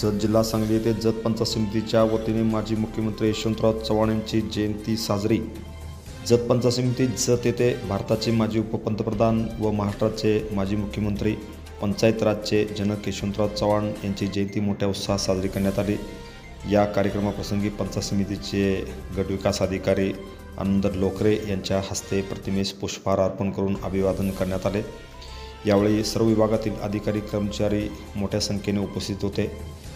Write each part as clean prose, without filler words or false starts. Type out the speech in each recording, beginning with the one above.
जत जिल्हा सांगली येथे जत पंचायत समितीच्या वतीने माजी मुख्यमंत्री यशवंतराव चव्हाण यांची जयंती साजरी। जत पंचायत समिती जत येथे भारताचे माजी उपपंतप्रधान व महाराष्ट्राचे माजी मुख्यमंत्री पंचायत राजचे जनक यशवंतराव चव्हाण यांची जयंती मोठ्या उत्साहात साजरी करण्यात आली। या कार्यक्रमाप्रसंगी पंचायत समितीचे गटविकास अधिकारी आनंद लोकरे यांच्या हस्ते प्रतिमेस पुष्पहार अर्पण करून अभिवादन करण्यात आले। यावेळी सर्व विभागातील अधिकारी कर्मचारी मोठ्या संख्येने उपस्थित होते।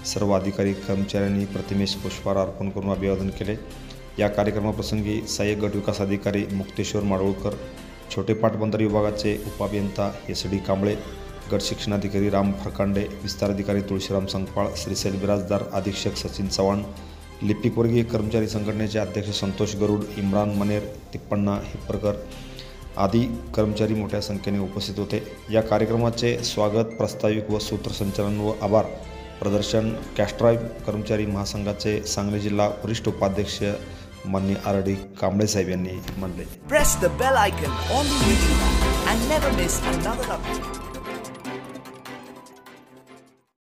सर्व अधिकारी कर्मचाऱ्यांनी प्रतिमेस पुष्पहार अर्पण करून अभिवादन केले। या कार्यक्रमाप्रसंगी सहाय्यक गटविकास अधिकारी मुक्तेश्वर माडगूळकर, छोटे पाटबंधारे विभागाचे उपअभियंता SD कांबळे, गट शिक्षणाधिकारी राम फरकांडे, विस्तार अधिकारी तुळशीराम संकपाळ, श्रीशैल बिराजदार, अधीक्षक सचिन चव्हाण, लिपिकवर्गीय कर्मचारी संघटनेचे अध्यक्ष संतोष गरुड, इम्रान मनेर, तिप्पण्णा हिप्परकर आदी कर्मचारी मोठ्या संख्येने उपस्थित होते। या कार्यक्रमाचे स्वागत, प्रास्ताविक व सूत्रसंचालन व आभार प्रदर्शन कॅस्ट्राईब कर्मचारी महासंघाचे सांगली जिल्हा वरिष्ठ उपाध्यक्ष माननीय RD कांबळे साहेब यांनी मानले। Press the bell icon on the YouTube and never miss another update.